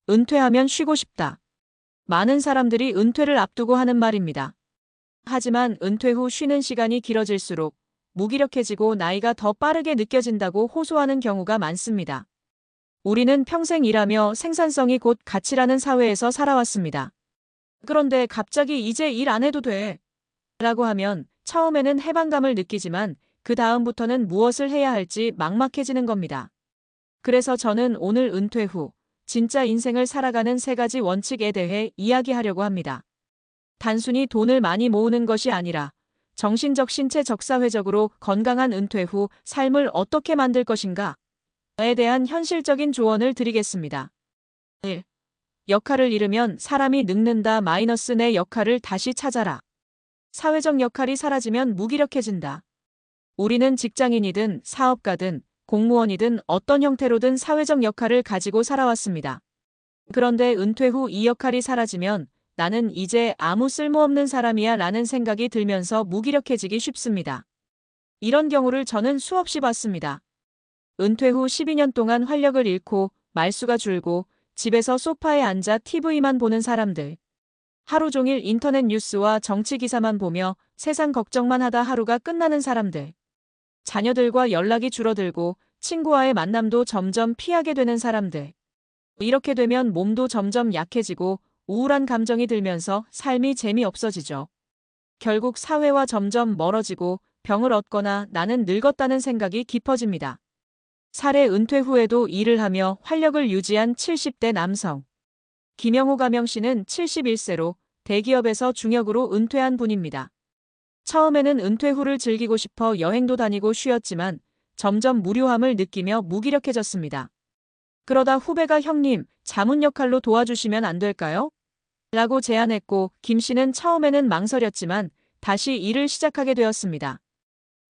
은퇴하면 쉬고 싶다. 많은 사람들이 은퇴를 앞두고 하는 말입니다. 하지만 은퇴 후 쉬는 시간이 길어질수록 무기력해지고 나이가 더 빠르게 느껴진다고 호소하는 경우가 많습니다. 우리는 평생 일하며 생산성이 곧 가치라는 사회에서 살아왔습니다. 그런데 갑자기 이제 일 안 해도 돼 라고 하면 처음에는 해방감을 느끼지만 그 다음부터는 무엇을 해야 할지 막막해지는 겁니다. 그래서 저는 오늘 은퇴 후 진짜 인생을 살아가는 3가지 원칙에 대해 이야기하려고 합니다. 단순히 돈을 많이 모으는 것이 아니라 정신적 신체적 사회적으로 건강한 은퇴 후 삶을 어떻게 만들 것인가에 대한 현실적인 조언을 드리겠습니다. 1. 역할을 잃으면 사람이 늙는다. -내 역할을 다시 찾아라. 사회적 역할이 사라지면 무기력해진다. 우리는 직장인이든 사업가든 공무원이든 어떤 형태로든 사회적 역할을 가지고 살아왔습니다. 그런데 은퇴 후 이 역할이 사라지면 나는 이제 아무 쓸모없는 사람이야 라는 생각이 들면서 무기력해지기 쉽습니다. 이런 경우를 저는 수없이 봤습니다. 은퇴 후 12년 동안 활력을 잃고 말수가 줄고 집에서 소파에 앉아 TV만 보는 사람들. 하루 종일 인터넷 뉴스와 정치 기사만 보며 세상 걱정만 하다 하루가 끝나는 사람들. 자녀들과 연락이 줄어들고 친구와의 만남도 점점 피하게 되는 사람들. 이렇게 되면 몸도 점점 약해지고 우울한 감정이 들면서 삶이 재미없어지죠. 결국 사회와 점점 멀어지고 병을 얻거나 나는 늙었다는 생각이 깊어집니다. 사례 은퇴 후에도 일을 하며 활력을 유지한 70대 남성. 김영호 가명씨는 71세로 대기업에서 중역으로 은퇴한 분입니다. 처음에는 은퇴 후를 즐기고 싶어 여행도 다니고 쉬었지만 점점 무료함을 느끼며 무기력해졌습니다. 그러다 후배가 형님, 자문 역할로 도와주시면 안 될까요? 라고 제안했고 김 씨는 처음에는 망설였지만 다시 일을 시작하게 되었습니다.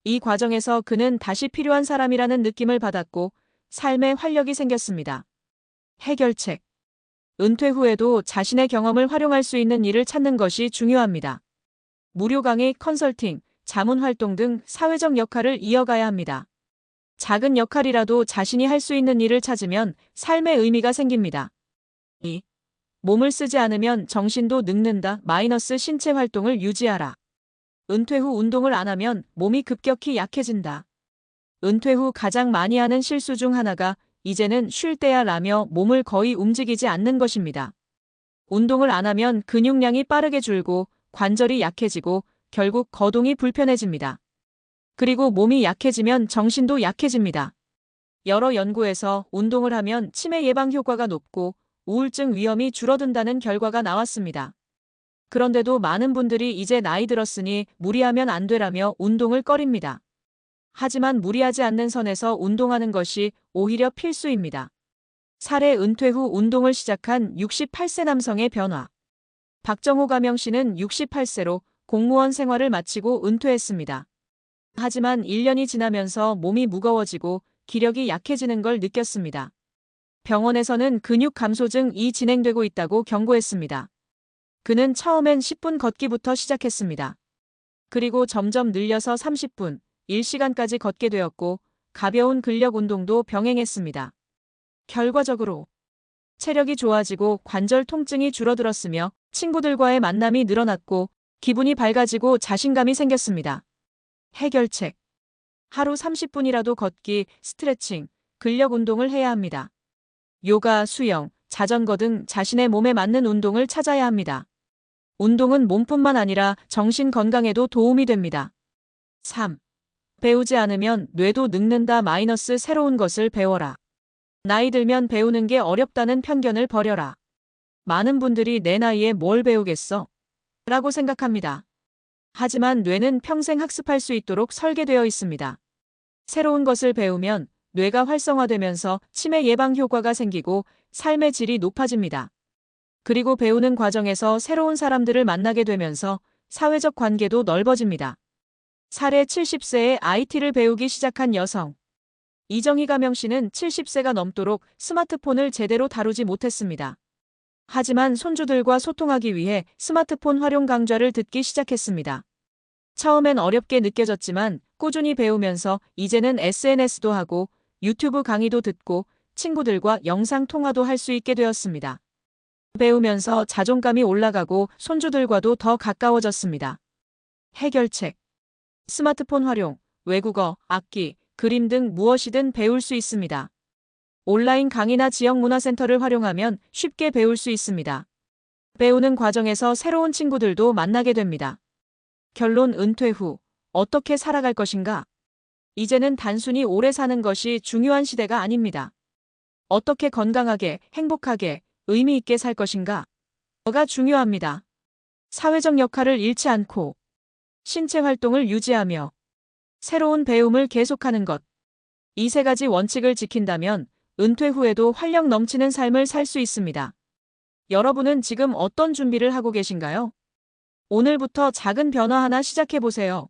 이 과정에서 그는 다시 필요한 사람이라는 느낌을 받았고 삶에 활력이 생겼습니다. 해결책. 은퇴 후에도 자신의 경험을 활용할 수 있는 일을 찾는 것이 중요합니다. 무료 강의, 컨설팅, 자문 활동 등 사회적 역할을 이어가야 합니다. 작은 역할이라도 자신이 할 수 있는 일을 찾으면 삶의 의미가 생깁니다. 2. 몸을 쓰지 않으면 정신도 늙는다. 신체 활동을 유지하라. 은퇴 후 운동을 안 하면 몸이 급격히 약해진다. 은퇴 후 가장 많이 하는 실수 중 하나가 이제는 쉴 때야 라며 몸을 거의 움직이지 않는 것입니다. 운동을 안 하면 근육량이 빠르게 줄고 관절이 약해지고 결국 거동이 불편해집니다. 그리고 몸이 약해지면 정신도 약해집니다. 여러 연구에서 운동을 하면 치매 예방 효과가 높고 우울증 위험이 줄어든다는 결과가 나왔습니다. 그런데도 많은 분들이 이제 나이 들었으니 무리하면 안 되라며 운동을 꺼립니다. 하지만 무리하지 않는 선에서 운동하는 것이 오히려 필수입니다. 사례 은퇴 후 운동을 시작한 68세 남성의 변화. 박정호 가명씨는 68세로 공무원 생활을 마치고 은퇴했습니다. 하지만 1년이 지나면서 몸이 무거워지고 기력이 약해지는 걸 느꼈습니다. 병원에서는 근육 감소증이 진행되고 있다고 경고했습니다. 그는 처음엔 10분 걷기부터 시작했습니다. 그리고 점점 늘려서 30분, 1시간까지 걷게 되었고 가벼운 근력 운동도 병행했습니다. 결과적으로 체력이 좋아지고 관절 통증이 줄어들었으며 친구들과의 만남이 늘어났고 기분이 밝아지고 자신감이 생겼습니다. 해결책. 하루 30분이라도 걷기, 스트레칭, 근력 운동을 해야 합니다. 요가, 수영, 자전거 등 자신의 몸에 맞는 운동을 찾아야 합니다. 운동은 몸뿐만 아니라 정신 건강에도 도움이 됩니다. 3. 배우지 않으면 뇌도 늙는다. 새로운 것을 배워라. 나이 들면 배우는 게 어렵다는 편견을 버려라. 많은 분들이 내 나이에 뭘 배우겠어? 라고 생각합니다. 하지만 뇌는 평생 학습할 수 있도록 설계되어 있습니다. 새로운 것을 배우면 뇌가 활성화되면서 치매 예방 효과가 생기고 삶의 질이 높아집니다. 그리고 배우는 과정에서 새로운 사람들을 만나게 되면서 사회적 관계도 넓어집니다. 사례 70세에 IT를 배우기 시작한 여성. 이정희 가명씨는 70세가 넘도록 스마트폰을 제대로 다루지 못했습니다. 하지만 손주들과 소통하기 위해 스마트폰 활용 강좌를 듣기 시작했습니다. 처음엔 어렵게 느껴졌지만 꾸준히 배우면서 이제는 SNS도 하고 유튜브 강의도 듣고 친구들과 영상 통화도 할 수 있게 되었습니다. 배우면서 자존감이 올라가고 손주들과도 더 가까워졌습니다. 해결책. 스마트폰 활용, 외국어, 악기, 그림 등 무엇이든 배울 수 있습니다. 온라인 강의나 지역 문화센터를 활용하면 쉽게 배울 수 있습니다. 배우는 과정에서 새로운 친구들도 만나게 됩니다. 결론. 은퇴 후 어떻게 살아갈 것인가? 이제는 단순히 오래 사는 것이 중요한 시대가 아닙니다. 어떻게 건강하게, 행복하게, 의미 있게 살 것인가? 가 중요합니다. 사회적 역할을 잃지 않고 신체 활동을 유지하며 새로운 배움을 계속하는 것. 이 세 가지 원칙을 지킨다면 은퇴 후에도 활력 넘치는 삶을 살 수 있습니다. 여러분은 지금 어떤 준비를 하고 계신가요? 오늘부터 작은 변화 하나 시작해 보세요.